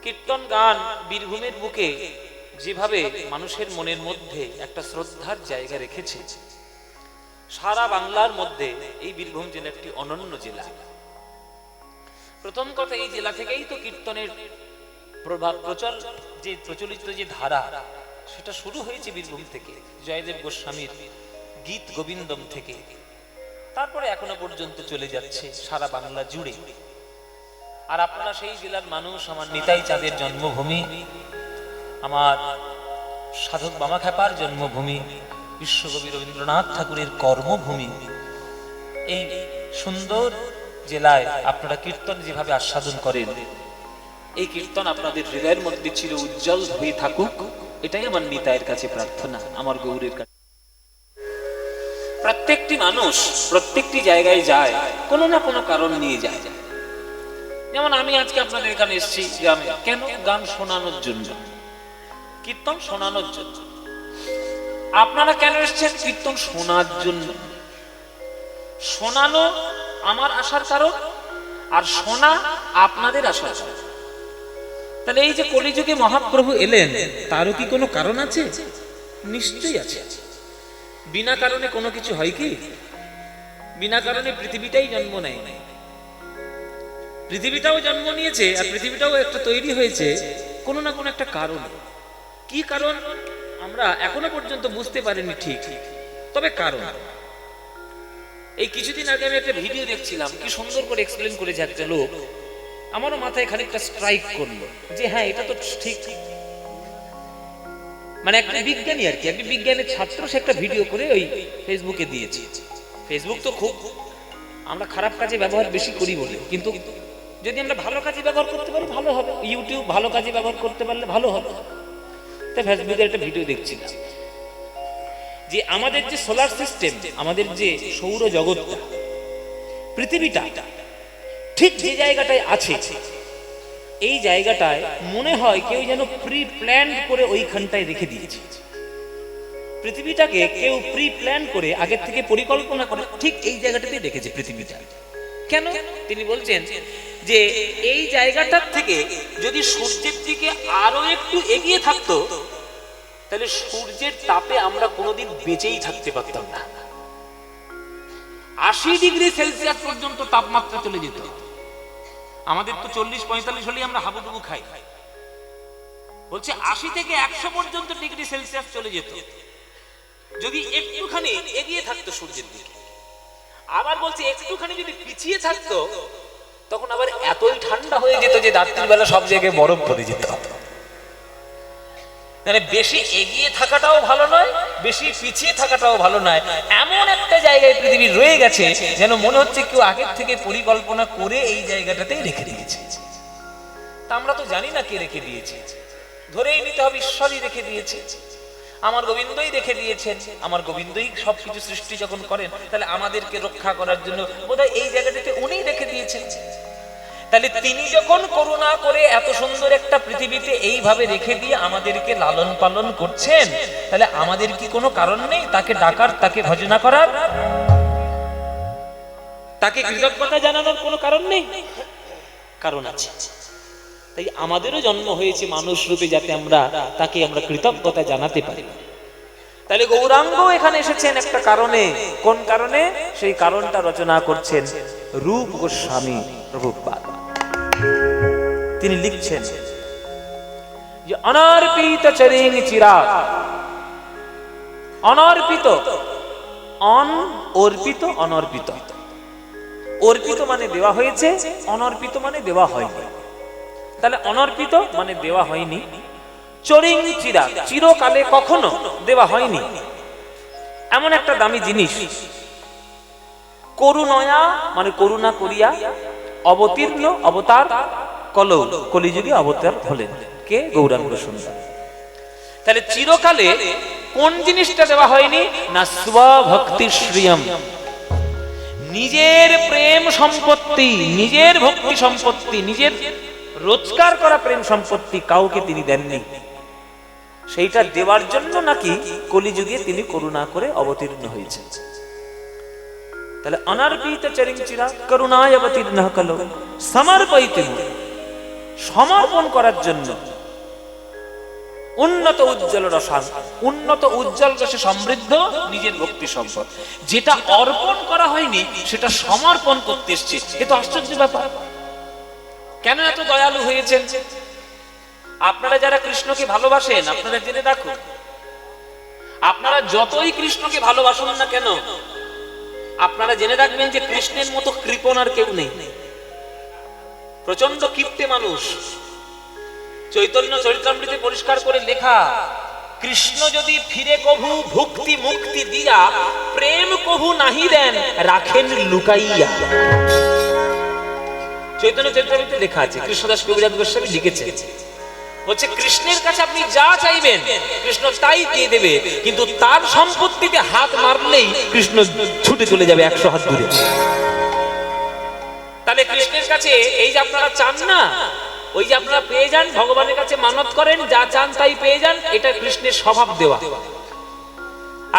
কীর্তন গান বীরভূমের বুকে যেভাবে মানুষের মনের মধ্যে একটা শ্রদ্ধার জায়গা রেখেছে, সারা বাংলার মধ্যে এই বীরভূম জেলা একটি অনন্য জেলা। প্রথম কথা, এই জেলা থেকেই তো কীর্তনের প্রচলিত যে ধারা, সেটা শুরু হয়েছে বীরভূম থেকে, জয়দেব গোস্বামীর গীত গোবিন্দম থেকে। তারপরে এখনো পর্যন্ত চলে যাচ্ছে সারা বাংলা জুড়ে। আর আপনারা সেই জেলার মানুষ, আমার নিতাই চাঁদের জন্মভূমি, আমার সাধক বামাখ্যাপার জন্মভূমি, বিশ্বকবি রবীন্দ্রনাথ ঠাকুরের কর্মভূমি। এই সুন্দর জেলায় আপনারা কীর্তন যেভাবে আস্বাদন করেন, এই কীর্তন আপনাদের হৃদয়ের মধ্যে চির উজ্জ্বল হয়ে থাকুক, এটাই আমার নিতাইয়ের কাছে প্রার্থনা, আমার গৌরের কাছে। প্রত্যেকটি মানুষ প্রত্যেকটি জায়গায় যায়, কোনো না কোনো কারণ নিয়ে যায়। যেমন আমি আজকে আপনাদের এখানে এসেছি গ্রামে, কেন? গান শোনানোর জন্য, কীর্তন শোনানোর জন্য। আপনারা কেন এসেছেন? কীর্তন শোনার জন্য। শোনানো আমার আসার কারণ, আর শোনা আপনাদের আসার কারণ। তাহলে এই যে কলিযুগে মহাপ্রভু এলেন, তারও কি কোনো কারণ আছে? নিশ্চয়ই আছে। বিনা কারণে কোনো কিছু হয় কি? বিনা কারণে পৃথিবীটাই জন্ম নেয়। পৃথিবীটাও জন্ম নিয়েছে, আর পৃথিবীটাও একটা তৈরি হয়েছে কোনো না কোনো একটা কারণ। কি কারণ আমরা এখনো পর্যন্ত বুঝতে পারিনি ঠিক, তবে কারণ। এই কিছুদিন আগে আমি একটা ভিডিও দেখছিলাম, কি সুন্দর করে এক্সপ্লেন করেছে একটা লোক। আমারও মাথায় খানিকটা স্ট্রাইক করলো যে হ্যাঁ, এটা তো ঠিক। মানে একটা বিজ্ঞানী আর কি, একটা বিজ্ঞানের ছাত্র, সে একটা ভিডিও করে ওই ফেসবুকে দিয়েছে। ফেসবুক তো খুব, আমরা খারাপ কাজে ব্যবহার বেশি করি বলে, কিন্তু যদি আমরা ভালো কাজে ব্যবহার করতে পারি ভালো হবে। ইউটিউব ভালো কাজে ব্যবহার করতে পারলে ভালো হবে। তাই ফেসবুকে একটা ভিডিও দেখছিলাম যে আমাদের যে সোলার সিস্টেম, আমাদের যে সৌর জগৎটা, পৃথিবীটা ঠিক যে জায়গাটায় আছে, এই জায়গাটায় মনে হয় কেউ যেন প্রি প্ল্যান করে ওইখানটায় রেখে দিয়েছে। পৃথিবীটাকে কেউ প্রি প্ল্যান করে আগের থেকে পরিকল্পনা করে ঠিক এই জায়গাটাতে রেখেছে পৃথিবীটা। কেন? তিনি বলছেন যে এই জায়গাটার থেকে যদি সূর্যের দিকে আরো একটু এগিয়ে থাকতো, তাহলে সূর্যের তাপে আমরা কোনোদিন বেঁচেই থাকতে পারতাম না। 80 ডিগ্রি সেলসিয়াস পর্যন্ত তাপমাত্রা চলে যেত। আমাদের তো 40-45 হলেই আমরা হাবুডুবু খাই। বলছে 80 থেকে 100 পর্যন্ত ডিগ্রি সেলসিয়াস চলে যেত যদি একটুখানি এগিয়ে থাকতো সূর্যের দিকে। আবার বলছে একটুখানি যদি পিছিয়ে থাকতো, তখন আবার এতই ঠান্ডা হয়ে যেত যে রাত্রির বেলা সব জায়গায় বরফ পড়ে যেত। মানে বেশি এগিয়ে থাকাটাও ভালো নয়, বেশি পিছিয়ে থাকাটাও ভালো নয়, এমন একটা জায়গায় পৃথিবী রয়ে গেছে যেন মনে হচ্ছে কেউ আগের থেকে পরিকল্পনা করে এই জায়গাটাতে রেখে দিয়েছে। তা আমরা তো জানি না কে রেখে দিয়েছে, ধরেই নিতে হবে ঈশ্বরই রেখে দিয়েছে, আমার গোবিন্দই রেখে দিয়েছেন। আমার গোবিন্দই সবকিছু সৃষ্টি যখন করেন, তাহলে আমাদেরকে রক্ষা করার জন্য বোধহয় এই জায়গাটাতে উনিই রেখে দিয়েছেন। তাহলে তিনি যখন করুণা করে এত সুন্দর একটা পৃথিবীতে এইভাবে রেখে দিয়ে আমাদেরকে লালন পালন করছেন, তাহলে আমাদের কি কোনো কারণ নেই তাকে ডাকার, তাকে ভজনা করার, তাকে কৃতজ্ঞতা জানানোর কোনো কারণ নেই? কারণ আছে। তাই আমাদেরও জন্ম হয়েছে মানুষ রূপে, যাতে আমরা তাকে কৃতজ্ঞতা জানাতে পারি। তাহলে গৌরাঙ্গ এখানে এসেছেন একটা কারণে। কোন কারণে? সেই কারণটা রচনা করছেন রূপ গোস্বামী প্রভুপাদ। তিনি লিখছেন যে অনর্পিত চরিং চিরাগ। অনর্পিত, অন অর্পিত, অনর্পিত। অর্পিত মানে দেওয়া হয়েছে, অনর্পিত মানে দেওয়া হয়নি। তাহলে অনর্পিত মানে দেওয়া হয়নি। চরিং চিরাগ, চিরকালে কখনো দেওয়া হয়নি এমন একটা দামি জিনিস। করুণয়া মানে করুণা করিয়া, অবতীর্ণ অবতার কলৌ, কলিযুগে অবতার হলেন কে? গৌরাঙ্গ সুন্দর। তাহলে চিরকালে কোন জিনিসটা দেওয়া হয়নি? না স্বভক্তি শ্রিয়ম, নিজের প্রেম সম্পত্তি, নিজের ভক্তি সম্পত্তি, নিজের রোজগার করা প্রেম সম্পত্তি কাউকে তিনি দেননি। সেইটা দেওয়ার জন্য নাকি কলিযুগে তিনি করুণা করে অবতীর্ণ হয়েছেন। তাহলে অনর্পিত চরিং চিরাগ করুণায় অবতীর্ণ কলৌ সমর্পয়িতে, সমর্পণ করার জন্য উন্নত উজ্জ্বল রসান, উন্নত উজ্জ্বল রসে সমৃদ্ধ নিজের ভক্তি সম্পদ, যেটা অর্পণ করা হয়নি সেটা সমর্পণ করতে এসছে। এ তো আশ্চর্য ব্যাপার। কেন এত দয়ালু হয়েছেন? আপনারা যারা কৃষ্ণকে ভালোবাসেন আপনারা জেনে রাখুন, আপনারা যতই কৃষ্ণকে ভালোবাসুন না কেন, আপনারা জেনে রাখবেন যে কৃষ্ণের মতো কৃপণ আর কেউ নেই। প্রচন্ড কিপ্টে মানুষ। চৈতন্য চরিতামৃতে পরিষ্কার করে লেখা, কৃষ্ণ যদি ফিরে কভু ভুক্তি মুক্তি দিয়া, প্রেম কভু নাহি দেন রাখেন লুকাইয়া। চৈতন্য চরিতামৃতে লেখা আছে, কৃষ্ণদাস কবিরাজ গোস্বামী লিখেছে, বলছে কৃষ্ণের কাছে আপনি যা চাইবেন কৃষ্ণ তাই দিয়ে দেবে, কিন্তু তার সম্পত্তিতে হাত মারলেই কৃষ্ণ ছুটে চলে যাবে 100 হাত দূরে। তাহলে কৃষ্ণের কাছে এই যে আপনারা চান না, ওই যে আপনারা পেয়ে যান, ভগবানের কাছে মানত করেন যা চান তাই পেয়ে যান, এটা কৃষ্ণের স্বভাব দেওয়া।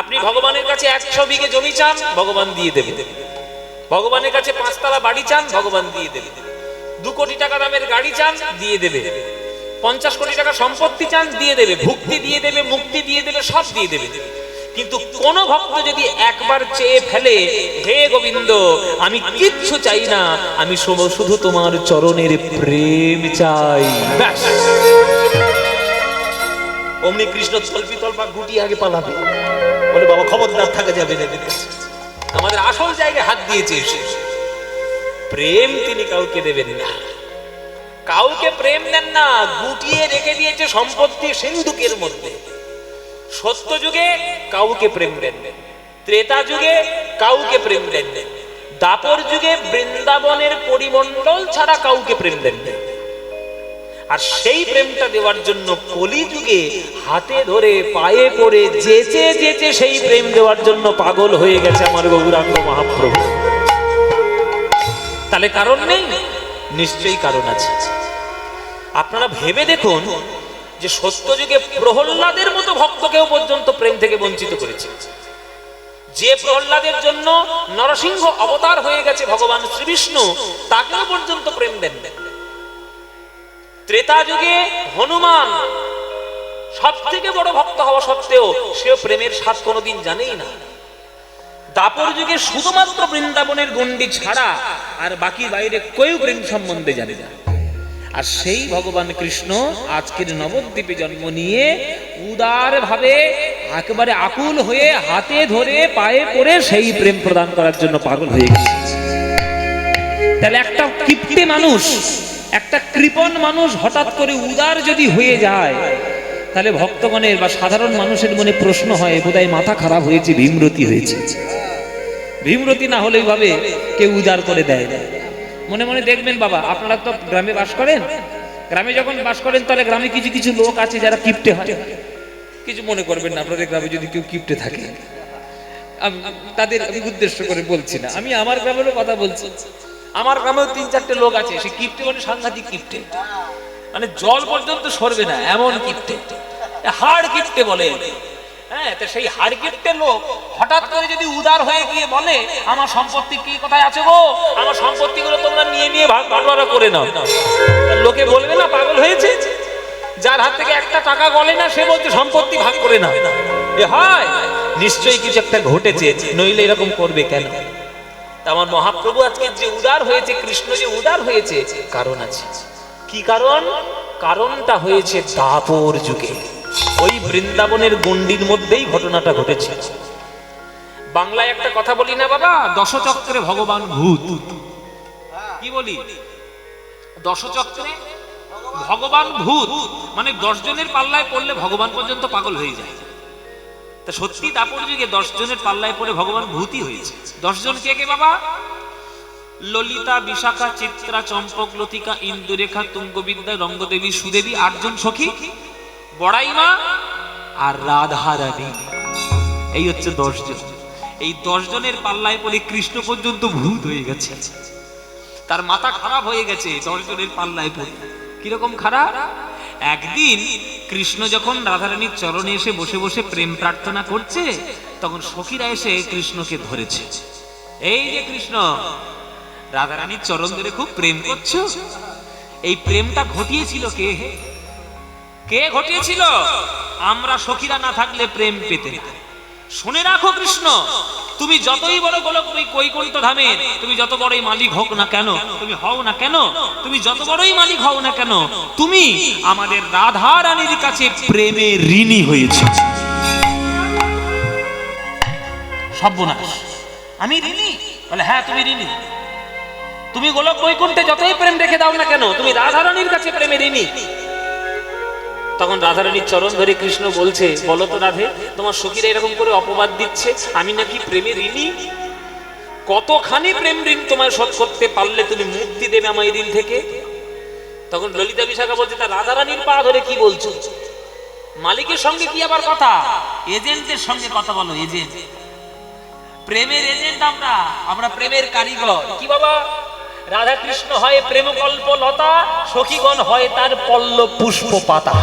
আপনি ভগবানের কাছে 100 বিঘে জমি চান, ভগবান দিয়ে দেবে। ভগবানের কাছে 5 তলা বাড়ি চান, ভগবান দিয়ে দেবে। 2 কোটি টাকা দামের গাড়ি চান, দিয়ে দেবে। 50 কোটি টাকা সম্পত্তি চান, দিয়ে দেবে। ভুক্তি দিয়ে দেবে, মুক্তি দিয়ে দেবে, সব দিয়ে দেবে। কিন্তু কোন ভক্ত যদি একবার চেয়ে ফেলে, হে গোবিন্দ আমি কিচ্ছু চাই না, আমি শুধু তোমার চরণের প্রেম চাই, ব্যাস, অমনি কৃষ্ণ তল্পি তল্পা গুটি আগে পালাবে, বলে বাবা খবরদার থাকা যাবে না, আমাদের আসল জায়গায় হাত দিয়েছে এসে। প্রেম তিনি কাউকে দেবেন না, কাউকে প্রেম দেন না, গুটিয়ে রেখে দিয়েছে সম্পত্তি সিন্ধুকের মধ্যে। সত্য যুগে কাউকে প্রেম দেন, ত্রেতা যুগে কাউকে প্রেম দেন, দাপর যুগে বৃন্দাবনের পরিমণ্ডল ছাড়া কাউকে প্রেম দেন। আর সেই প্রেমটা দেওয়ার জন্য কলি যুগে হাতে ধরে পায়ে পড়ে যেচে যেচে সেই প্রেম দেওয়ার জন্য পাগল হয়ে গেছে আমার গৌরাঙ্গ মহাপ্রভু। তাহলে কারণ নেই? নিশ্চয়ই কারণ আছে। আপনারা ভেবে দেখুন যে সত্য যুগে প্রহ্লাদের মতো ভক্তকেও পর্যন্ত প্রেম থেকে বঞ্চিত করেছে। যে প্রহ্লাদের জন্য নরসিংহ অবতার হয়ে গেছে ভগবান শ্রীবিষ্ণু, তাকেও পর্যন্ত প্রেম দেন। ত্রেতা যুগে হনুমান সব থেকে বড় ভক্ত হওয়া সত্ত্বেও সেও প্রেমের স্বাদ কোনোদিন জানেই না। দাপর যুগে শুধুমাত্র বৃন্দাবনের গণ্ডি ছাড়া আর বাকি বাইরে কেউ প্রেম সম্বন্ধে জানে না। আর সেই ভগবান কৃষ্ণ আজকের নবদ্বীপে জন্ম নিয়ে উদার ভাবে একেবারে আকুল হয়ে হাতে ধরে পায়ে পড়ে সেই প্রেম প্রদান করার জন্য পাগল হয়ে গেছে। তাহলে একটা কিপ্টে মানুষ, একটা কৃপণ মানুষ হঠাৎ করে উদার যদি হয়ে যায়, তাহলে ভক্তগণের বা সাধারণ মানুষের মনে প্রশ্ন হয়, বোধহয় মাথা খারাপ হয়েছে, ভীমরতি হয়েছে। ভীমরতি না হলেই ভাবে কেউ উদার করে দেয় না। মনে মনে দেখবেন বাবা, আপনারা তো গ্রামে বাস করেন, গ্রামে যখন বাস করেন তাহলে গ্রামে কিছু কিছু লোক আছে যারা কিপ্টে হয়। কিছু মনে করবেন না, আপনাদের গ্রামে যদি কেউ কিপ্টে থাকে, তাদের আমি উদ্দেশ্য করে বলছি না, আমি আমার গ্রামেরও কথা বলছি। আমার গ্রামেও 3-4টে লোক আছে, সে কিপ্টে মানে সাংঘাতিক কিপ্টে, মানে জল পর্যন্ত সরবে না এমন কিপ্টে, হাড় কিপ্টে বলে। হ্যাঁ, তো সেই হাড় কিপ্টে লোক হঠাৎ করে যদি উদার হয়ে গিয়ে বলে আমার সম্পত্তি কি কোথায় আছে গো, আমার সম্পত্তিগুলো তোমরা নিয়ে নিয়ে ভাগাভাগি করে নাও, লোকে বলবে না পাগল হয়েছে? যার হাত থেকে একটা টাকা গলে না সে বলছে সম্পত্তি ভাগ করে নাও। এ হয় নিশ্চয়ই কিছু একটা ঘটেছে, নইলে এরকম করবে কেন? আমার মহাপ্রভু আজকে যে উদার হয়েছে, কৃষ্ণ যে উদার হয়েছে, কারণ আছে। কি কারণ? কারণটা হয়েছে দাপর যুগে, ওই বৃন্দাবনের গণ্ডির মধ্যেই ঘটনাটা ঘটেছে। বাংলায় একটা কথা বলি না বাবা, দশচক্রে ভগবান ভূত। কি বলি? দশচক্রে ভগবান ভূত, মানে 10 জনের পাল্লায় পড়লে ভগবান পর্যন্ত পাগল হয়ে যায়। তা সত্যি দাপর যুগে 10 জনের পাল্লায় পড়ে ভগবান ভূতই হয়েছে। 10 জন কে কে বাবা? ললিতা, বিশাখা, চিত্রা, চম্পক, লতিকা, ইন্দুরেখা, তুঙ্গবিদ্যা, রঙ্গদেবী, সুদেবী, 8 জন সখী, বড়াইমা আর রাধা রানী। এই হচ্ছে 10 জন। এই 10 জনের পাল্লায় পড়ে কৃষ্ণ পর্যন্ত ভূত হয়ে গেছে, তার মাথা খারাপ হয়ে গেছে 10 জনের পাল্লায় পড়ে। কিরকম খারাপ? একদিন কৃষ্ণ যখন রাধারানীর চরণে এসে বসে বসে প্রেম প্রার্থনা করছে, তখন সখীরা এসে কৃষ্ণকে ধরেছে। এই যে কৃষ্ণ, রাধারানীর চরণ ধরে খুব প্রেম করছো, এই প্রেমটা ঘটিয়েছিল কে? কে ঘটিয়েছিল? আমরা সখীরা না থাকলে প্রেম পেতে না। শুনে রাখো কৃষ্ণ, তুমি যতই বড় গোলক বৈকুণ্ঠ ধামের, তুমি যত বড়ই মালিক হোক না কেন, তুমি হও না কেন, তুমি যত বড়ই মালিক হও না কেন, তুমি আমাদের রাধা রানীর কাছে প্রেমে ঋণী হয়েছে। সর্বনাশ, আমি ঋণী? বলে হ্যাঁ তুমি ঋণী। তুমি গোলক বৈকুণ্ঠে যতই প্রেম রেখে দাও না কেন, তুমি রাধা রানীর কাছে প্রেমে ঋণী। তখন রাধারানীর চরণ ধরে কৃষ্ণ বলছে, বলো তো রাধে, তোমার সখীরা এরকম করে অপবাদ দিচ্ছে আমি নাকি প্রেমে ঋণী? কতখানি প্রেম ঋণ তোমায় শোধ করতে পারলে তুমি মুক্তি দেবে আমার এই ঋণ থেকে? তখন ললিতা বিশাখা বলছে, তা রাধারানীর পা ধরে কি বলছো? মালিকের সঙ্গে কি আবার কথা? এজেন্টের সঙ্গে কথা বলো। এজেন্ট, প্রেমের এজেন্ট আমরা, আমরা প্রেমের কারিগর। কি বাবা? রাধা কৃষ্ণ হয় প্রেম কল্প লতা, সখীগণ হয় তার পল্লব পুষ্প পাতা।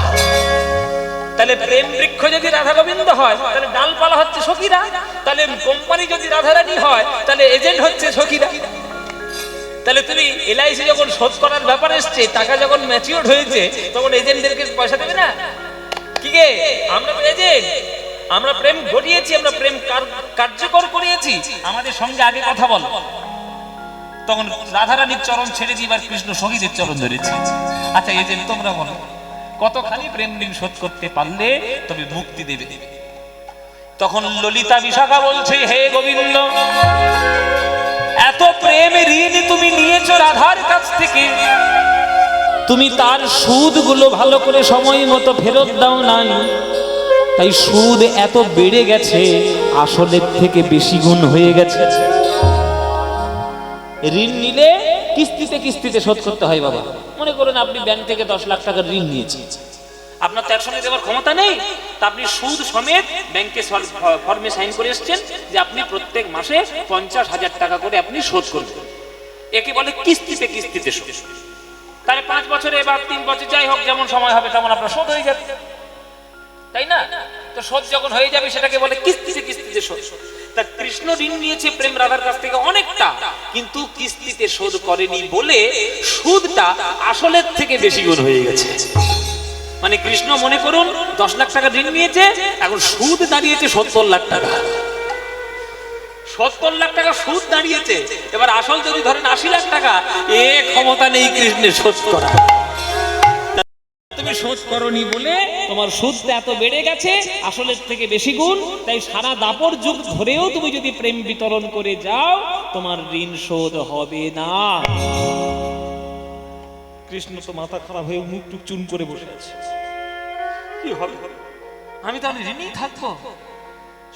তাহলে প্রেম বৃক্ষ যদি রাধা গোবিন্দ হয়, তাহলে ডালপালা হচ্ছে সখীরা। তাহলে কোম্পানি যদি রাধারানী হয়, তাহলে এজেন্ট হচ্ছে সখীরা। তাহলে তুমি এলআইসি যখন শোধ করার ব্যাপার এসছে, টাকা যখন ম্যাচিউর হয়েছে, তখন এজেন্টদেরকে পয়সা দেবে না? কি গে, আমরা তো এজেন্ট, আমরা প্রেম ঘটিয়েছি, আমরা প্রেম কার্যকর করিয়েছি, আমাদের সঙ্গে আগে কথা বলো। তখন রাধারানীর চরণ ছেড়ে দিয়ে এবার কৃষ্ণ সখীদের চরণ ধরেছে। আচ্ছা এজেন্ট, তোমরা বলো কতখানি প্রেম ঋণ শোধ করতে পারলে তবে মুক্তি দেবে? তখন ললিতা বিশাখা বলছে, হে গোবিন্দ, এত প্রেম ঋণ তুমি নিয়েছো রাধার কাছ থেকে, তুমি তার সুদগুলো ভালো করে সময় মতো ফেরত দাও নাই, তাই সুদ এত বেড়ে গেছে, আসলের থেকে বেশি গুণ হয়ে গেছে। ঋণ নিলে কিস্তিতে কিস্তিতে শোধ করতে হয় বাবা। মনে করুন আপনি ব্যাংক থেকে 10 লাখ টাকার ঋণ নিয়েছেন, আপনার তো একসঙ্গে দেওয়ার ক্ষমতা নেই, তা আপনি সুদ সমেত ব্যাংকে ফর্মে সাইন করে এসেছেন যে আপনি প্রত্যেক মাসে 50,000 টাকা করে আপনি শোধ করবেন। একে বলে কিস্তিতে কিস্তিতে শোধ। তাহলে 5 বছরে বা 3 বছর যাই হোক, যেমন সময় হবে তেমন আপনার শোধ হয়ে যাবে, তাই না? তো শোধ যখন হয়ে যাবে সেটাকে বলে কিস্তিতে কিস্তিতে শোধ। তা কৃষ্ণ ঋণ নিয়েছে প্রেম রাধার কাছ থেকে অনেকটা, কিন্তু কিস্তিতে শোধ করেনি বলে সুদটা আসলের থেকে বেশি গুণ হয়ে গেছে। মানে কৃষ্ণ মনে করুন 10 লাখ টাকা ঋণ নিয়েছে, এখন সুদ দাঁড়িয়েছে 70 লাখ টাকা। 70 লাখ টাকা সুদ দাঁড়িয়েছে। এবার আসল যদি ধরেন 80 লাখ টাকা, এ ক্ষমতা নেই কৃষ্ণের শোধ করা। তুমি শোধ করনি বলে তোমার সুদটা এত বেড়ে গেছে, আসলের থেকে বেশি গুণ। তাই সারা দাপর যুগ ধরেও তুমি যদি প্রেম বিতরণ করে যাও, তোমার ঋণ শোধ হবে না। কৃষ্ণ তো মাথা খারাপ হয়ে মুখ টুক চুন করে বসে আছে। কি হবে? আমি তাহলে ঋণই থাকবো?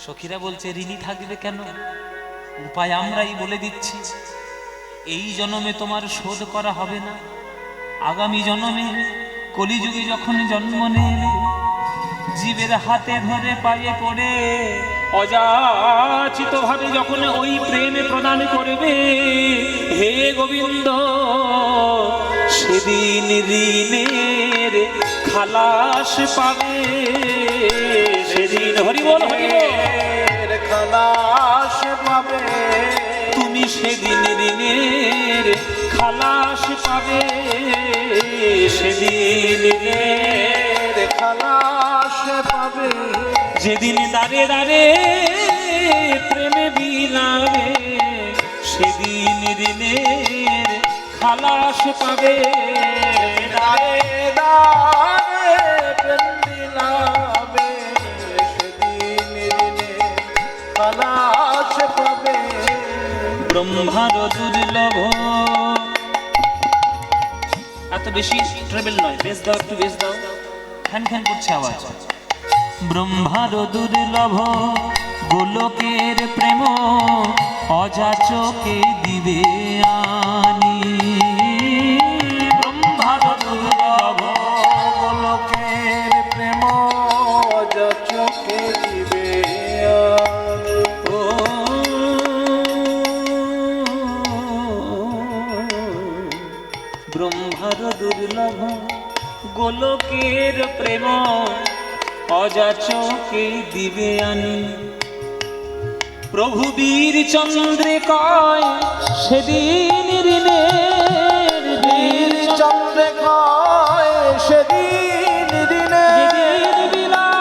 সখীরা বলছে, ঋণী থাকবে কেন? উপায় আমরাই বলে দিচ্ছি। এই জন্মে তোমার শোধ করা হবে না, আগামী জন্মে কলিযুগে যখন জন্ম নেবে, জীবের হাতে ধরে পায়ে পড়ে অযাচিত ভাবে যখন ওই প্রেমে প্রদান করবে, হে গোবিন্দ, সেদিন ঋণের খালাস পাবে। সেদিন হরিবল হরিবল খালাস পাবে, তুমি সেদিন ঋণের খালাস পাবে। সেদিন ঋণের খালাস পাবে, যেদিন দাঁড়ে দাঁড়ে প্রেমে বিলাবে, সেদিন ঋণের খালাস পাবে। দাঁড়ে দাঁড়ে প্রেম বিলাবে, সেদিন ঋণের খালাস পাবে। ব্রহ্মার দুর্লভ, এত বেশি ট্রেবেল নয়, বেশ দাও, একটু বেশ দাও, খ্যান খ্যান করছে আওয়াজ। ব্রহ্মার দুর্লভ গোলকের প্রেম, অযাচকে দিবে আনি। ব্রহ্মার দুর্লভ গোলকের প্রেম, অযাচকে দিবে আনি। ব্রহ্মার দুর্লভ গোলকের প্রেম, অযাচকে দিবে আনি। প্রভু বীর চন্দ্রে কয়, সেদিন ঋণের, বীর চন্দ্রে ক্ষয় সেদিন দিনে যেদিন বিলাইবে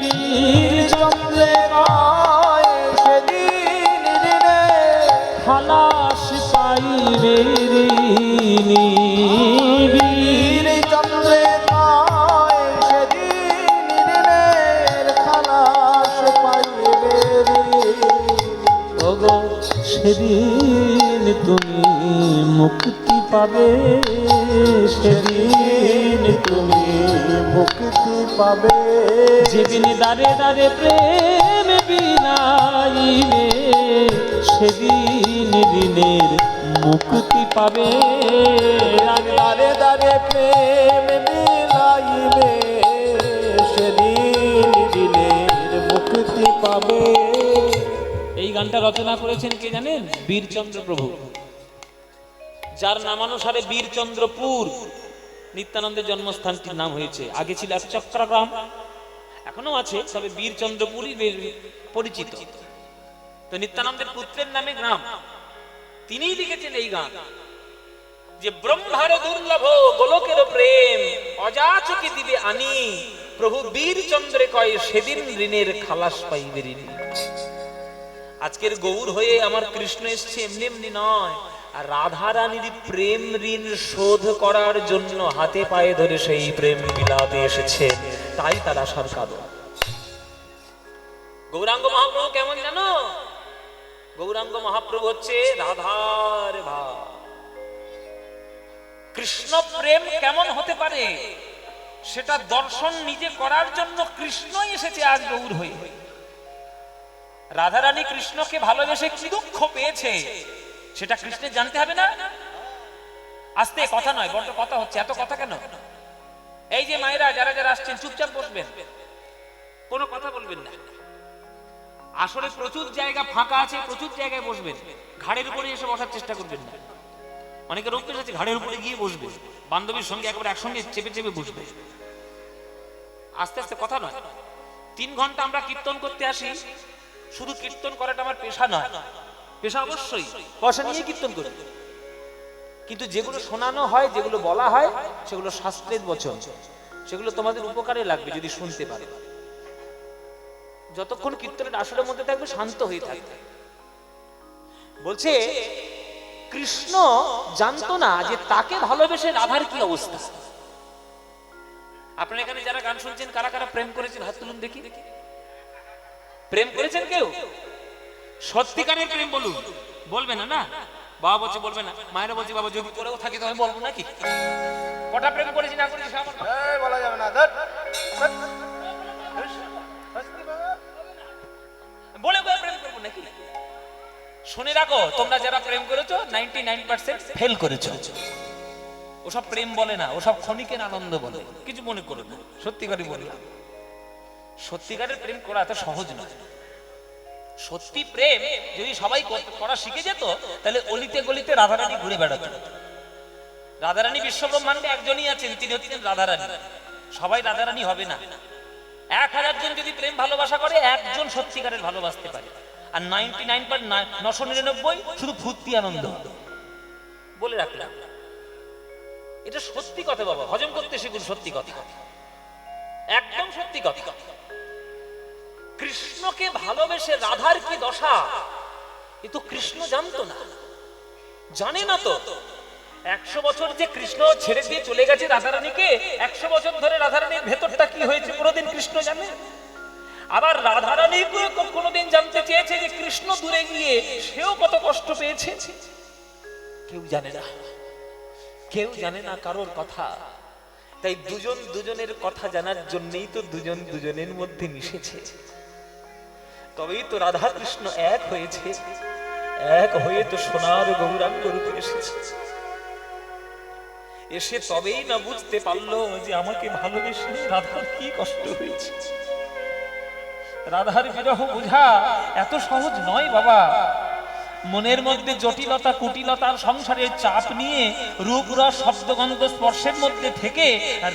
বীর চন্দ্রে ক্ষয় সেদিন দিনে খালাস পাইবে ঋণী। বীর চন্দ্রে ক্ষয় সেদিন দিনের খালাস পাইবে ওগো সেদিন তুমি মুক্তি পাবে, সেদিন তুমি মুক্তি পাবে যেদিন দাঁড়ে দাঁড়ে প্রেম বিলাইবে সেদিন দিনের মুক্তি পাবে। দারে দারে প্রেম বিলাইবে সেদিন দিনের মুক্তি পাবে। এই গানটা রচনা করেছেন কে জানেন? বীরচন্দ্র প্রভু, যার নামানুসারে বীরচন্দ্রপুর নিত্যানন্দের জন্মস্থানটির নাম হয়েছে। আগে ছিল এক চক্রগ্রাম, এখনো আছে, তবে বীরচন্দ্রপুরই পরিচিত। তো নিত্যানন্দের পুত্রের নামে গ্রাম, তিনিই লিখেছেন এই গান যে ব্রহ্মার দুর্লভ গোলকের প্রেম অযাচকে দিবে আনি, প্রভু বীরচন্দ্রে কয় সেদিন ঋণের খালাস পাইবে ঋণী। আজকের গৌর হয়ে আমার কৃষ্ণ এসছে এমনি এমনি নয়, আর রাধা রানীর প্রেম ঋণ শোধ করার জন্য হাতে পায়ে ধরে সেই প্রেম বিলাতে এসেছে, তাই তার আশার কারণ। গৌরাঙ্গ মহাপ্রভু কেমন জানো? গৌরাঙ্গ মহাপ্রভু হচ্ছে রাধার ভাব। কৃষ্ণ প্রেম কেমন হতে পারে সেটা দর্শন নিজে করার জন্য কৃষ্ণই এসেছে আজ গৌর হয়ে। রাধারানী কৃষ্ণকে ভালোবেসে কি দুঃখ পেয়েছে সেটা কৃষ্ণের জানতে হবে না? আস্তে কথা নয়, বড় কথা হচ্ছে, এত কথা কেন? এই যে মায়েরা যারা যারা আসছেন চুপচাপ বসবেন, কোনো কথা বলবেন না। আসলে প্রচুর জায়গা ফাঁকা আছে, প্রচুর জায়গায় বসবেন, ঘাড়ের উপরে এসে বসার চেষ্টা করবেন না। অনেকের অভ্যেস আছে ঘাড়ের উপরে গিয়ে বসবে, বান্ধবীর সঙ্গে একেবারে একসঙ্গে চেপে চেপে বসবে। আস্তে আস্তে কথা নয়। 3 ঘন্টা আমরা কীর্তন করতে আসি, শুধু কীর্তন করাটা আমার পেশা নয়, পেশা অবশ্যই, পয়সা নিয়ে কীর্তন করি, কিন্তু যেগুলো শোনানো হয়, যেগুলো বলা হয়, সেগুলো শাস্ত্রের বচন, সেগুলো তোমাদের উপকারে লাগবে যদি শুনতে পারো। যতক্ষণ কীর্তনের আসরের মধ্যে থাকবে শান্ত হয়ে থাকবে। বলছে কৃষ্ণ জানতো না যে তাকে ভালোবেসে রাধার কি অবস্থা। আপনারা এখানে যারা গান শুনছেন কারা কারা প্রেম করেছেন হাত তুলুন দেখি। প্রেম করেছেন কেউ? সত্যিকারের প্রেম বলুন। বলবে না? না বাবা বলছে বলবে না, মায়েরা বলছে বাবা যদি করেও থাকি তো আমি বলবো নাকি? কটা প্রেম করেছি না করেছি বলা যাবে না, বলে প্রেম করবো নাকি? শুনে রাখো, তোমরা যারা প্রেম করেছো 99% ফেল করেছো। ওসব প্রেম বলে না, ওসব ক্ষণিকের আনন্দ বলে, কিছু মনে করো না। সত্যিকারই বললাম, সত্যিকারের প্রেম করা এত সহজ নয়। সত্যি প্রেম যদি সবাই করা শিখে যেত তাহলে অলিতে গলিতে রাধারানী ঘুরে বেড়াতো। রাধারানী বিশ্বব্রহ্মাণ্ডে একজনই আছেন, তিনি হচ্ছেন রাধারানী। সবাই রাধারানী হবে না। 1000 জন যদি প্রেম ভালোবাসা করে, একজন সত্যিকারের ভালোবাসতে পারে, আর 99.999 শুধু ফুর্তি আনন্দ। বলে রাখলাম, এটা সত্যি কথা বাবা, হজম করতে শিখুন। সত্যি কথা, একদম সত্যি কথা। কৃষ্ণকে ভালোবেসে রাধার কি দশা এ তো কৃষ্ণ জানতো না, জানে না তো। 100 বছর যে কৃষ্ণ ছেড়ে দিয়ে চলে গেছে রাধারানীকে, 100 বছর ধরে রাধারানীর ভেতরটা কি হয়েছে কোনোদিন কৃষ্ণ জানে? আবার রাধারানী কোনোদিন জানতে চেয়েছে যে কৃষ্ণ দূরে গিয়ে সেও কত কষ্ট পেয়েছে? কেউ জানে না, কেউ জানে না কারোর কথা। তাই দুজন দুজনের কথা জানার জন্যই তো দুজন দুজনের মধ্যে মিশেছে, তবেই তো রাধা কৃষ্ণ এক হয়েছে, এক হয়ে তো সোনার গৌরাঙ্গ রূপে এসেছে। এসে তবেই না বুঝতে পারলো যে আমাকে ভালোবেসে রাধার কি কষ্ট হয়েছে। রাধার বিরহ বোঝা এত সহজ নয় বাবা। মনের মধ্যে জটিলতা কুটিলতার সংসারের চাপ নিয়ে রূপ রস শব্দগন্ধ স্পর্শের মধ্যে থেকে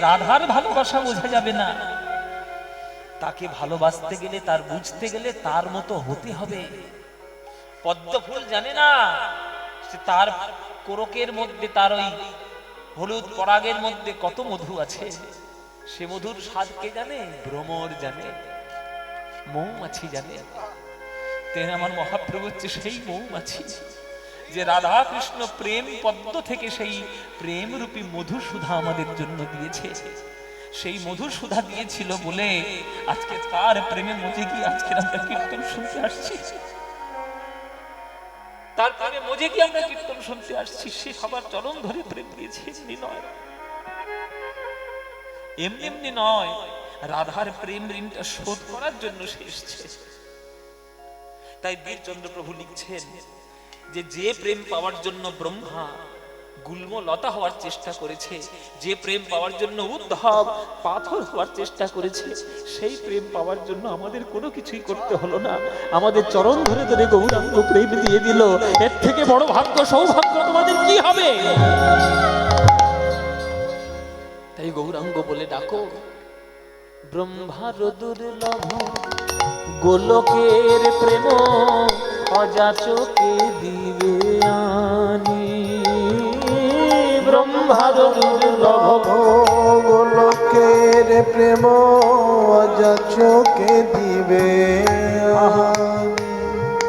রাধার ভালোবাসা বোঝা যাবে না। তাকে ভালোবাসতে গেলে, তার বুঝতে গেলে তার মতো হতে হবে। পদ্ম ফুল জানে না তার কোরকের মধ্যে, তার ওই হলুদ পরাগের মধ্যে কত মধু আছে, সে মধুর স্বাদ কে জানে? ভ্রমর জানে, মৌমাছি জানে। তেন আমার মহাপ্রভু হচ্ছে সেই মৌমাছি, যে রাধা কৃষ্ণ প্রেম পদ্ম থেকে সেই প্রেম রূপী মধু সুধা আমাদের জন্য দিয়েছে। সেই মধুর সুধা দিয়েছিল বলে আজকে তার প্রেমে মজে গিয়ে আজকে আমরা কীর্তন শুনতে আসছি। তার প্রেমে মজে গিয়ে আমরা কীর্তন শুনতে আসছি। সে সবার চরণ ধরে প্রেম দিয়েছে, এমনি নয়, এমনি এমনি নয়। রাধার প্রেম ঋণটা শোধ করার জন্য সে এসেছে। তাই বীরচন্দ্র প্রভু লিখছেন যে যে প্রেম পাওয়ার জন্য ব্রহ্মা গুল্ম লতা হওয়ার চেষ্টা করেছে, যে প্রেম পাওয়ার জন্য উদ্ধব পাথর হওয়ার চেষ্টা করেছে, সেই প্রেম পাওয়ার জন্য আমাদের কোনো কিছুই করতে হলো না। আমাদের চরণ ধরে ধরে গৌরাঙ্গ প্রেম দিয়ে দিল। এর থেকে বড় ভাগ্য সৌভাগ্য তোমাদের কি হবে? তাই গৌরাঙ্গ বলে ডাকো, ব্রহ্মার দুর্লভ গোলকের প্রেম অযাচকে দিবে আনি। ব্রহ্মার দুর্লভ গোলকের প্রেম অযাচকে দিবে আনি।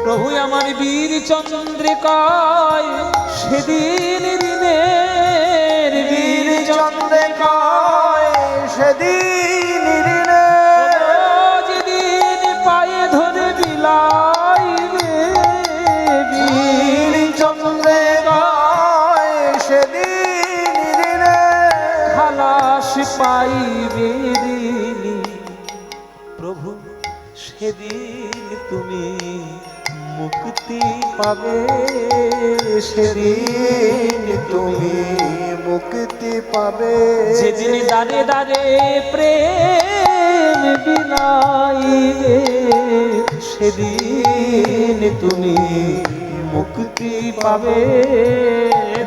প্রভু আমার বীর চন্দ্রিকায় সেদিন ঋণের, বীর চন্দ্রিকায় সেদিন ঋণের, যেদিন পায়ে ধরে বিলাইবে, বীর চন্দ্রিকায় সেদিন ঋণের, খালাস পাইবে ঋণী। প্রভু সেদিন তুমি মুক্তি পাবে, সেদিন তুমি মুক্তি পাবে। যেদিন দাঁড়ে দাঁড়ে প্রেম বিলাইবে, সেদিন তুমি মুক্তি পাবে।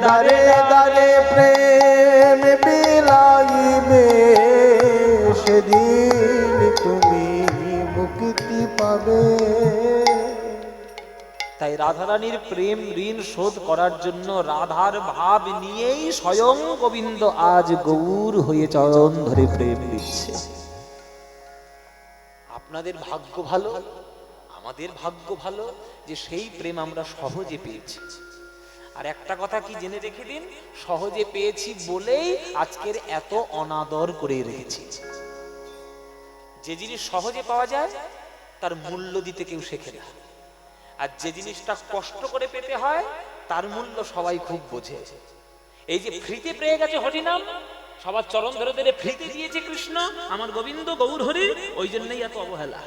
দারে দারে প্রেম বিলাইবে, সেদিন তুমি মুক্তি পাবে। তাই রাধারানীর প্রেম ঋণ শোধ করার জন্য রাধার ভাব নিয়েই স্বয়ং গোবিন্দ আজ গৌর হয়ে চরণ ধরে প্রেম দিচ্ছে। আপনাদের ভাগ্য ভালো, আমাদের ভাগ্য ভালো যে সেই প্রেম আমরা সহজে পেয়েছি। আর একটা কথা কি জেনে রেখে দিন, সহজে পেয়েছি বলেই আজকের এত অনাদর করে রেখেছি। যে জিনিস সহজে পাওয়া যায় তার মূল্য দিতে কেউ শেখে না, আর যে জিনিসটা কষ্ট করে পেতে হয় তার মূল্য সবাই খুব বোঝে। এই যে ফ্রিতে পেয়ে গেছে হরিনাম, সবার চরণ ধরে ধরে ফ্রিতে দিয়েছে কৃষ্ণ আমার গোবিন্দ গৌর হরি, ওই জন্যই এত অবহেলা,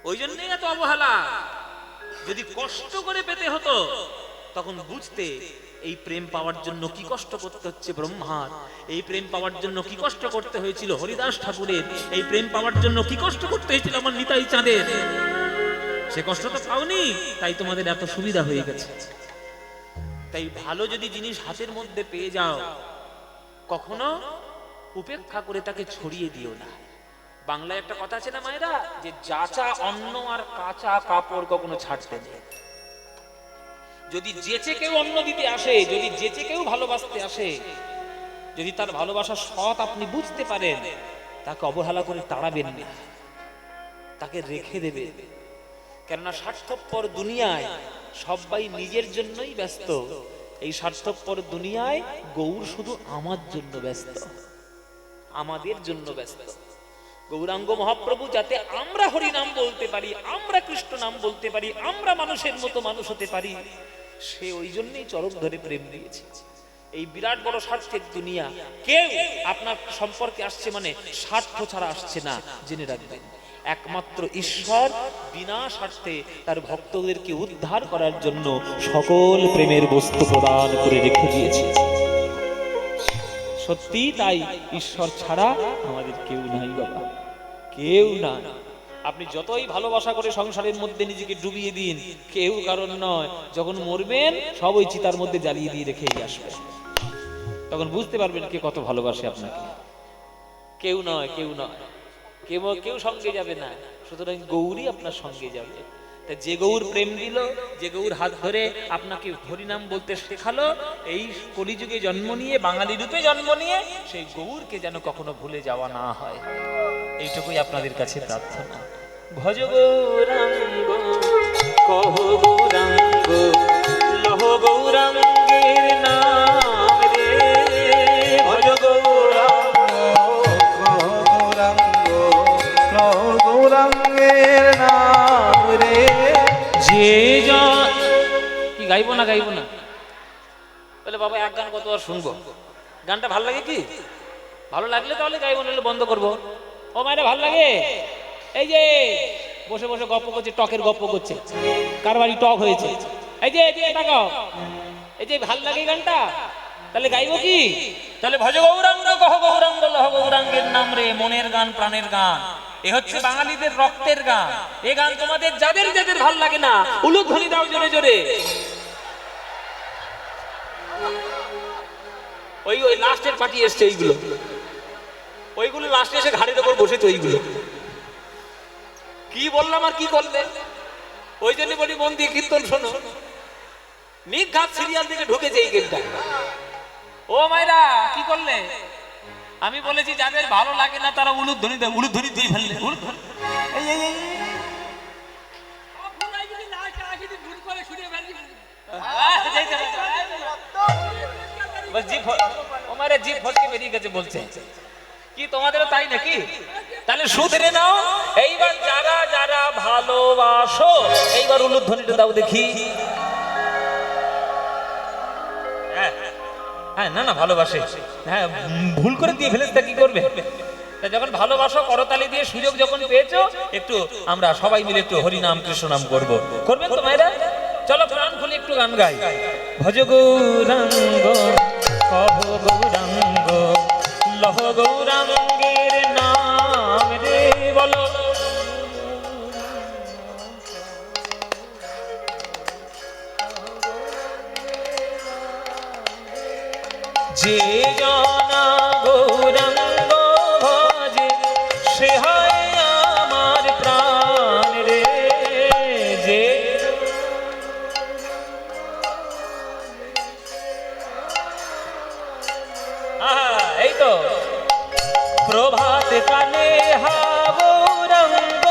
ওই জন্যই এত অবহেলা। যদি কষ্ট করে পেতে হতো তখন বুঝতে এই প্রেম পাওয়ার জন্য কি কষ্ট করতে হচ্ছে ব্রহ্মার, এই প্রেম পাওয়ার জন্য কি কষ্ট করতে হয়েছিল হরিদাস ঠাকুরের, এই প্রেম পাওয়ার জন্য কি কষ্ট করতে হয়েছিল আমার নিতাই চাঁদের। সে কষ্ট তো পাওনি, তাই তোমাদের এত সুবিধা হয়ে গেছে। তাই ভালো যদি জিনিস হাতের মধ্যে পেয়ে যাও, কখনো উপেক্ষা করে তাকে ছড়িয়ে দিও না। বাংলায় একটা কথা আছে না মায়েরা, যে যাচা অন্ন আর কাঁচা কাপড় কখনো ছাড়তে নেই। যদি যেচে কেউ অন্ন দিতে আসে, যদি যেচে কেউ ভালোবাসতে আসে, যদি তার ভালোবাসার সৎ আপনি বুঝতে পারেন, তাকে অবহেলা করে তাড়াবেন না, তাকে রেখে দেবে। কেননা স্বার্থপর দুনিয়ায় সবাই নিজের জন্যই ব্যস্ত। এই স্বার্থপর দুনিয়ায় গৌর শুধু আমার জন্য ব্যস্ত, আমাদের জন্য ব্যস্ত। গৌরাঙ্গ মহাপ্রভু যাতে আমরা হরি নাম বলতে পারি, আমরা কৃষ্ণ নাম বলতে পারি, আমরা মানুষের মতো মানুষ হতে পারি, সে ওই জন্যই চরণ ধরে প্রেম দিয়েছে। এই বিরাট বড় স্বার্থের দুনিয়া, কেউ আপনার সম্পর্কে আসছে মানে স্বার্থ ছাড়া আসছে না, জেনে রাখবেন। একমাত্র ঈশ্বর বিনা স্বার্থে তার ভক্তদেরকে উদ্ধার করার জন্য সকল প্রেমের বস্তু প্রদান করে রেখে দিয়েছে। সত্যি তাই, ঈশ্বর ছাড়া আমাদের কেউ নাই বাবা, কেউ না। আপনি যতই ভালোবাসা করে সংসারের মধ্যে নিজেকে ডুবিয়ে দিন, কেউ কারণ নয়। যখন মরবেন সব ওই চিতার মধ্যে জ্বালিয়ে দিয়ে রেখেই আসবে, তখন বুঝতে পারবেন কে কত ভালোবাসে আপনাকে। কেউ নয়, কেউ নয়, কেউ কেউ সঙ্গে যাবে না, সুতরাং গৌরী আপনার সঙ্গে যাবে। তাই তা যে গৌর প্রেম দিল, যে গৌর হাত ধরে আপনাকে হরিনাম বলতে শেখালো, এই কলিযুগে জন্ম নিয়ে, বাঙালি রূপে জন্ম নিয়ে, সেই গৌরকে যেন কখনো ভুলে যাওয়া না হয়, এইটুকুই আপনাদের কাছে প্রার্থনা। ভজ গৌরাঙ্গ কহ গৌরাঙ্গ লহ গৌরাঙ্গের নাম রে, ভজ গৌরাঙ্গের নাম রে। যে কি গাইবো না গাইবো না বলে বাবা এক গান কত আর শুনবো, গানটা ভালো লাগে কি? ভালো লাগলে তাহলে গাইবো, নাহলে বন্ধ করবো। ও মায়েরা ভালো লাগে? এই যে বসে বসে গপ্প করছে, টকের গপ্প করছে, কার বাড়ি টক হয়েছে, এই যে তাকাও, এই যে ভাল লাগে গানটা, তাহলে গাইবো কি? তাহলে ভজ গৌরাঙ্গ কহ গৌরাঙ্গ লহ গৌরাঙ্গের নাম রে, মনের গান, প্রাণের গান, এ হচ্ছে বাঙালিদের রক্তের গান। এই গান তোমাদের যাদের যাদের ভাল লাগে না, উলুধ্বনি দাও জোরে জোরে। ওই লাস্টের পার্টি এসছে, ওইগুলো লাস্টে এসে ঘাড়ের ওপর বসেছে। ওইগুলো কি বললাম আর কি করলে? ওই জন্য বলি মন দিয়ে কীর্তন শোনো। নিঘাত সিরিয়াল থেকে ঢুকেছে এই গেমটা। ও মাইরা কি করলে? আমি বলেছি যাদের ভালো লাগে না তারা উলুধ্বনি দেয়, উলুধ্বনি দিয়ে ফেললে। জিভ ফসকে বেরিয়ে গেছে বলছে কি, তোমাদেরও তাই নাকি? তাহলে শুধরে নাও। এইবার যারা যারা ভালোবাসো, এইবার উলুধ্বনিটা দাও দেখি। হ্যাঁ, না না ভালোবাসে, হ্যাঁ ভুল করে দিয়ে ফেলেছে, তা কি করবে? যখন ভালোবাসো, করতালি দিয়ে সুযোগ যখন পেয়েছো, একটু আমরা সবাই মিলে একটু হরিনাম কৃষ্ণ নাম করবো। করবেন তো মায়েরা? চলো প্রাণ খুলে একটু গান গাই। ভজ গৌরাঙ্গ কহ গৌরাঙ্গ লহ গৌরাঙ্গের নাম রে, বলো যে জনা গৌরাঙ্গ ভজে, সে হয় আমার প্রাণ রে। যে এই তো প্রভাত কালে হা গৌরাঙ্গ,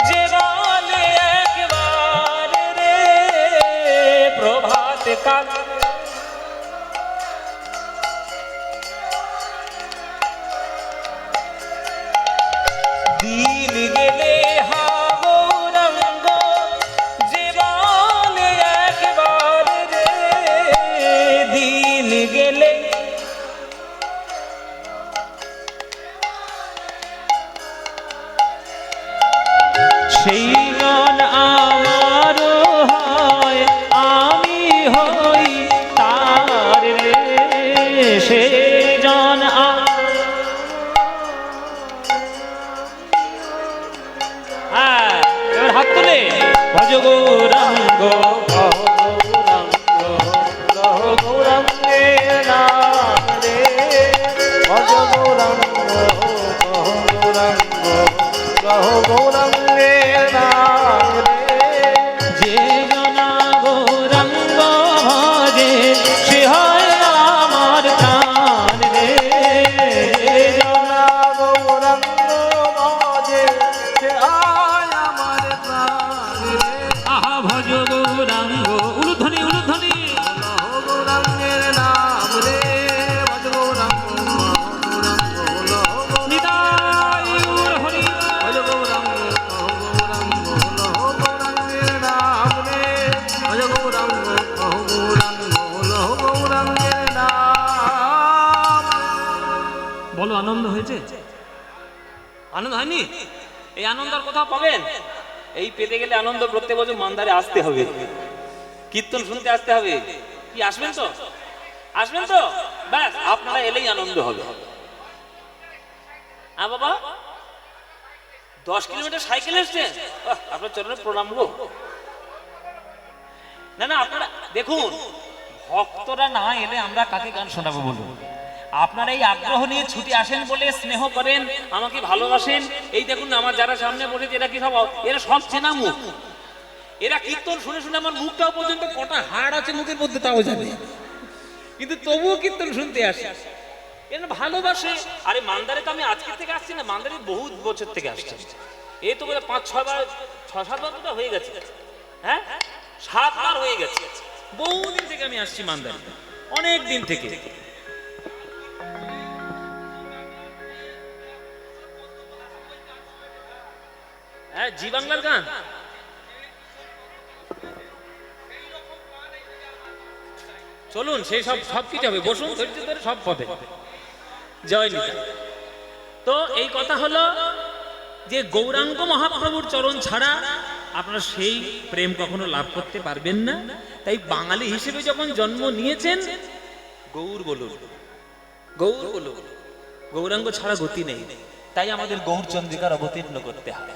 যে বলে একবার রে, প্রভাত কাল দিন গেলে হা গৌরাঙ্গ, যে বলে একবার রে, দিন গেলে সেই মন আমার হয়, আমি হই তার রে, সে জন এবার হাত তুলে ভজ গৌরাঙ্গ গৌরাঙ্গের নাম রে, ভজ গৌরাঙ্গ গৌরাঙ্গের নাম রে। যে জনা গৌরাঙ্গ ভজে, সে হয় আমার প্রাণ রে। যে জনা গৌরাঙ্গ ভজে, সে হয় আমার প্রাণ রে। আহা ভজ গৌরাঙ্গ, উলুধ্বনি উলুধ্বনি গৌরাঙ্গের নাম রে, ভজ গৌরাঙ্গ নিতাই গৌর হরি। ভজ গৌরাঙ্গ গৌরাঙ্গের নাম রে, ভজ গৌরাঙ্গ গৌরাঙ্গের নাম। বলো আনন্দ হয়েছে? আনন্দ হয়নি? এই আনন্দ আর কোথাও পাবেন? এই পেতে গেলে আনন্দ প্রত্যেক বছর মান্দারে আসতে হবে, কীর্তন শুনতে আসতে হবে। কি আসবেন তো? আসবেন তো? ব্যাস, আপনারা এলেই আনন্দ হবে। বাবা 10 কিলোমিটার সাইকেল এসছেন, আপনার চরণে প্রণাম গো। না না আপনারা দেখুন, ভক্তরা না এলে আমরা কাকে গান শোনাবো বলুন? আপনারা এই আগ্রহ নিয়ে ছুটি আসেন বলে, স্নেহ করেন, আমাকে ভালোবাসেন। এই দেখুন আমার যারা সামনে বসেছে, এরা কি সব, এরা সব চেনা মুখ। এরা কীর্তন শুনে শুনে আমার মুখটাও পর্যন্ত কটা হাড় আছে মুখের মধ্যে তাও জানে, কিন্তু তবুও কীর্তন শুনতে আসে। এরা ভালোবাসে। আরে মান্দারে তো আমি আজকে থেকে আসছি না, মান্দারে বহু বছর থেকে আসছি। এই তো বলে 5-6 বার 6-7 বার তো হয়ে গেছে, হ্যাঁ 7 বার হয়ে গেছে। বহুদিন থেকে আমি আসছি মান্দারে, অনেক দিন থেকে। হ্যাঁ জি বাংলার গান, চলুন সেই সব কিছু হবে, বসুন ধৈর্য ধরে সব হবে। জয় নিতাই। তো এই কথা হলো যে গৌরাঙ্গ মহাপ্রভুর চরণ ছাড়া আপনারা সেই প্রেম কখনো লাভ করতে পারবেন না। তাই বাঙালি হিসেবে যখন জন্ম নিয়েছেন, গৌর বলুন, গৌর বলুন, গৌরাঙ্গ ছাড়া গতি নেই। তাই আমাদের গৌরচন্দ্রিকার অবতীর্ণ করতে হয়।